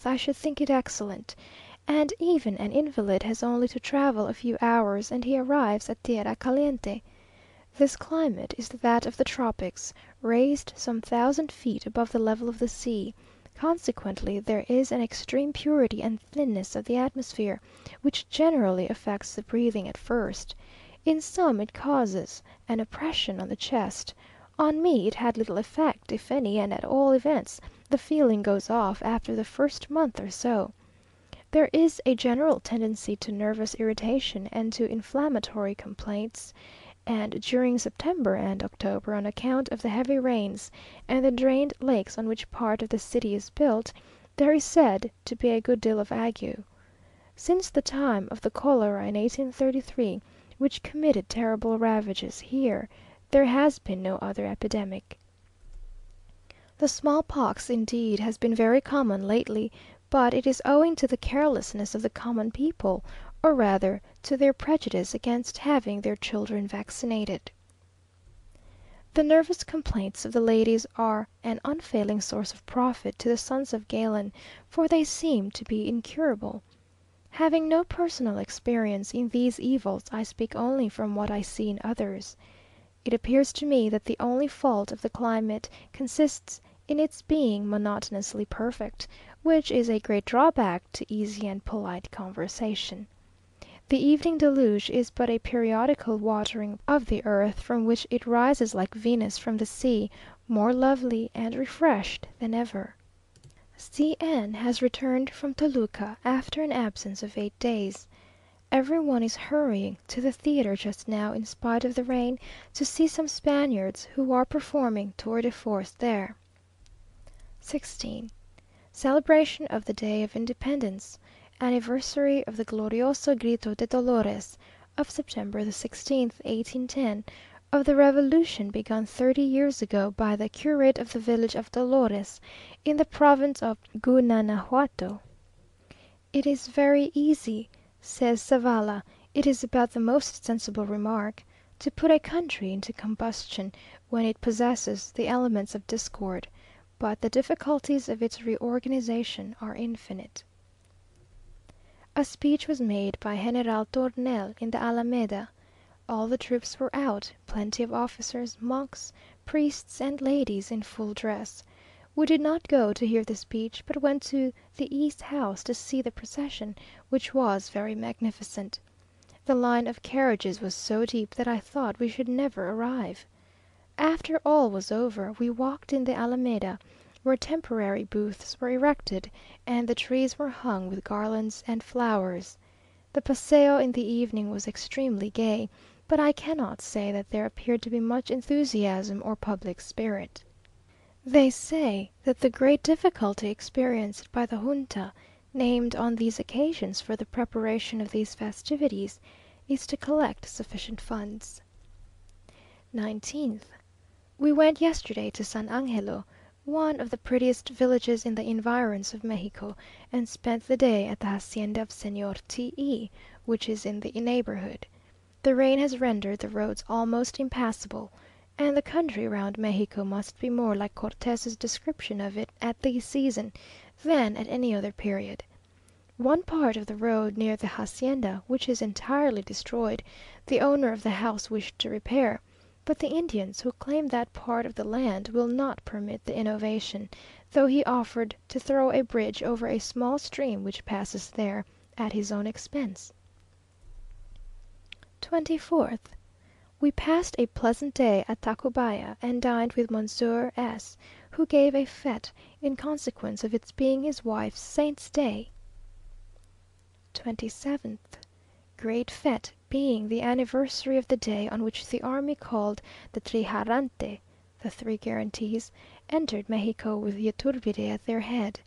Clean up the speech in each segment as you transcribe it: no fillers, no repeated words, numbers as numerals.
I should think it excellent, and even an invalid has only to travel a few hours, and he arrives at tierra caliente. This climate is that of the tropics, raised some 1000 feet above the level of the sea; consequently there is an extreme purity and thinness of the atmosphere, which generally affects the breathing at first. In some it causes an oppression on the chest. On me it had little effect, if any, and at all events the feeling goes off after the first month or so. There is a general tendency to nervous irritation and to inflammatory complaints, and during September and October, on account of the heavy rains, and the drained lakes on which part of the city is built, there is said to be a good deal of ague. Since the time of the cholera in 1833, which committed terrible ravages here, there has been no other epidemic. The smallpox, indeed, has been very common lately, but it is owing to the carelessness of the common people, or rather to their prejudice against having their children vaccinated. The nervous complaints of the ladies are an unfailing source of profit to the sons of Galen, for they seem to be incurable. Having no personal experience in these evils, I speak only from what I see in others. It appears to me that the only fault of the climate consists in its being monotonously perfect, which is a great drawback to easy and polite conversation. The evening deluge is but a periodical watering of the earth, from which it rises like Venus from the sea, more lovely and refreshed than ever. C n has returned from Toluca after an absence of 8 days. Every one is hurrying to the theatre just now, in spite of the rain, to see some Spaniards who are performing tour de force there. 16. Celebration of the Day of Independence. Anniversary of the Glorioso Grito de Dolores of September the 16th, 1810, of the revolution begun 30 years ago by the curate of the village of Dolores, in the province of Gunanajuato. "It is very easy," says Zavala, "it is about the most sensible remark, to put a country into combustion when it possesses the elements of discord, but the difficulties of its reorganization are infinite." A speech was made by General Tornel in the Alameda. All the troops were out, plenty of officers, monks, priests, and ladies in full dress. We did not go to hear the speech, but went to the East House to see the procession, which was very magnificent. The line of carriages was so deep that I thought we should never arrive. After all was over, we walked in the Alameda, where temporary booths were erected, and the trees were hung with garlands and flowers. The paseo in the evening was extremely gay, but I cannot say that there appeared to be much enthusiasm or public spirit. They say that the great difficulty experienced by the Junta, named on these occasions for the preparation of these festivities, is to collect sufficient funds. 19th. We went yesterday to San Angelo, one of the prettiest villages in the environs of Mexico, and spent the day at the hacienda of Señor T e, which is in the neighbourhood. The rain has rendered the roads almost impassable, and the country round Mexico must be more like Cortes's description of it at this season than at any other period. One part of the road near the hacienda, which is entirely destroyed, the owner of the house wished to repair, but the Indians who claim that part of the land will not permit the innovation, though he offered to throw a bridge over a small stream which passes there, at his own expense. 24th. We passed a pleasant day at Tacubaya, and dined with Monsieur S., who gave a fête in consequence of its being his wife's saint's day. 27th. Great fête, being the anniversary of the day on which the army called the Trijarante (the Three Guarantees) entered Mexico with Yturbide at their head.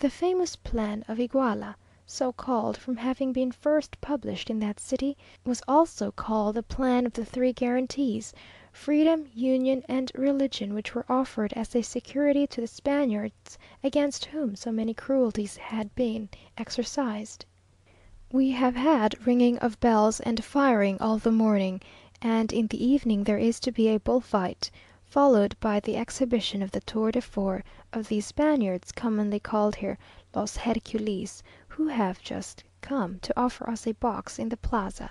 The famous plan of Iguala, so called from having been first published in that city, was also called the plan of the Three Guarantees, freedom, union, and religion, which were offered as a security to the Spaniards against whom so many cruelties had been exercised. We have had ringing of bells and firing all the morning, and in the evening there is to be a bullfight, followed by the exhibition of the tour de force of these Spaniards, commonly called here Los Hercules, who have just come to offer us a box in the plaza.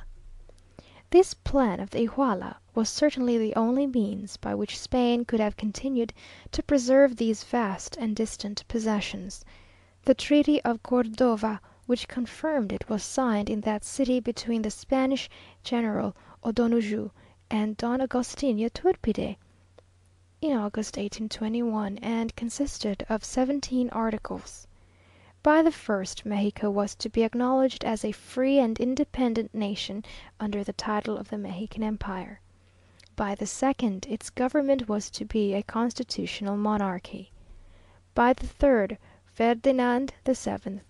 This plan of the Iguala was certainly the only means by which Spain could have continued to preserve these vast and distant possessions. The treaty of Cordova, which confirmed it, was signed in that city between the Spanish General O'Donoju and Don Agustin Yturbide in August 1821, and consisted of 17 articles. By the first, Mexico was to be acknowledged as a free and independent nation under the title of the Mexican Empire. By the second, its government was to be a constitutional monarchy. By the third, Ferdinand VII,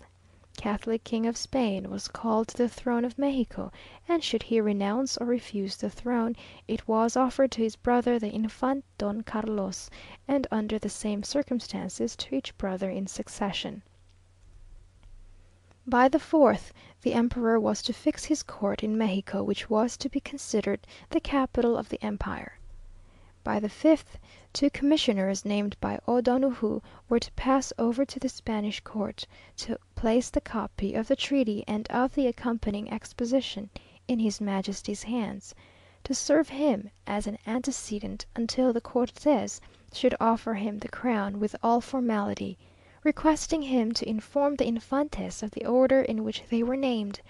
Catholic King of Spain, was called to the throne of Mexico, and should he renounce or refuse the throne, it was offered to his brother the Infant Don Carlos, and under the same circumstances to each brother in succession. By the fourth, the emperor was to fix his court in Mexico, which was to be considered the capital of the empire. By the fifth, two commissioners named by O'Donoju were to pass over to the Spanish court, to place the copy of the treaty and of the accompanying exposition in his Majesty's hands, to serve him as an antecedent until the Cortes should offer him the crown with all formality, requesting him to inform the Infantes of the order in which they were named,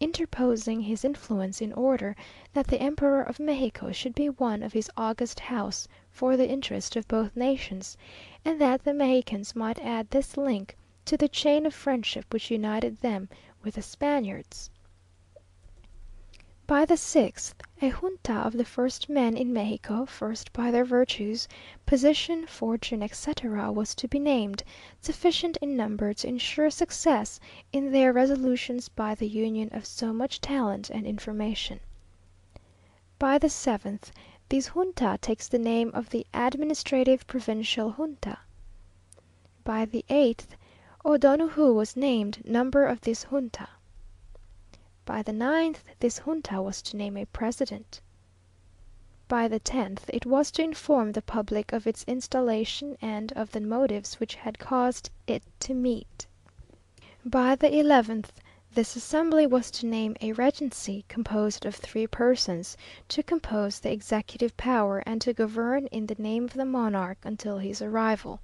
interposing his influence in order that the Emperor of Mexico should be one of his august house for the interest of both nations, and that the Mexicans might add this link to the chain of friendship which united them with the Spaniards. By the sixth, a junta of the first men in Mexico, first by their virtues, position, fortune, etc., was to be named, sufficient in number to ensure success in their resolutions by the union of so much talent and information. By the seventh, this junta takes the name of the Administrative Provincial Junta. By the eighth, O'Donoju was named number of this junta. By the ninth, this junta was to name a president. By the tenth, it was to inform the public of its installation and of the motives which had caused it to meet. By the 11th, this assembly was to name a regency composed of 3 persons, to compose the executive power and to govern in the name of the monarch until his arrival.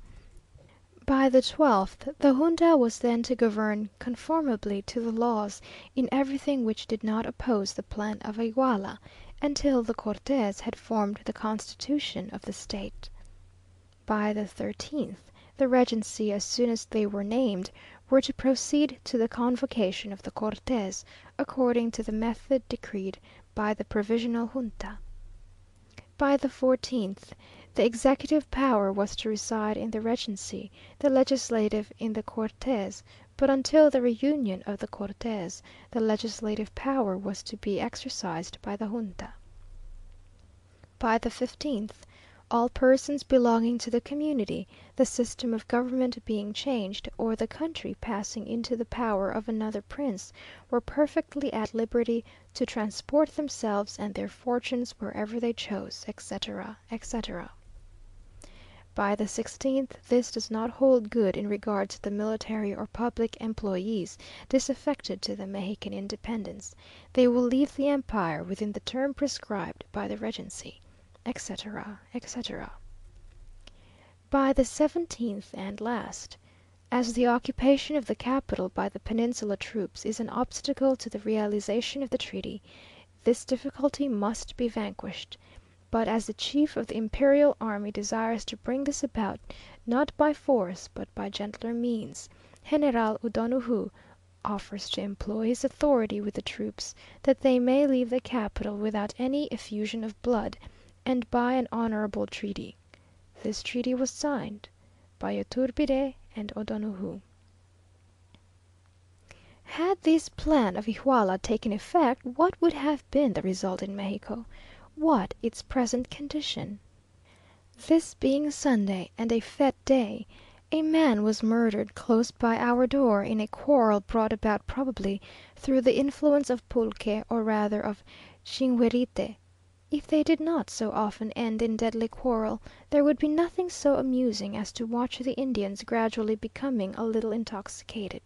By the 12th, the Junta was then to govern conformably to the laws in everything which did not oppose the plan of Iguala, until the Cortes had formed the constitution of the state. By the 13th, the regency, as soon as they were named, were to proceed to the convocation of the Cortes, according to the method decreed by the provisional Junta. By the 14th, the executive power was to reside in the regency, the legislative in the Cortes, but until the reunion of the Cortes, the legislative power was to be exercised by the Junta. By the 15th, all persons belonging to the community, the system of government being changed, or the country passing into the power of another prince, were perfectly at liberty to transport themselves and their fortunes wherever they chose, etc., etc. By the 16th, this does not hold good in regard to the military or public employees disaffected to the Mexican independence. They will leave the empire within the term prescribed by the regency, etc., etc. By the 17th and last, as the occupation of the capital by the Peninsula troops is an obstacle to the realization of the treaty, this difficulty must be vanquished. But as the chief of the imperial army desires to bring this about, not by force, but by gentler means, General O'Donoju offers to employ his authority with the troops, that they may leave the capital without any effusion of blood, and by an honourable treaty. This treaty was signed by Yturbide and O'Donoju. Had this plan of Iguala taken effect, what would have been the result in Mexico? What its present condition? This being Sunday and a fête day, a man was murdered close by our door in a quarrel brought about probably through the influence of pulque, or rather of chinguirite. If they did not so often end in deadly quarrel, there would be nothing so amusing as to watch the Indians gradually becoming a little intoxicated.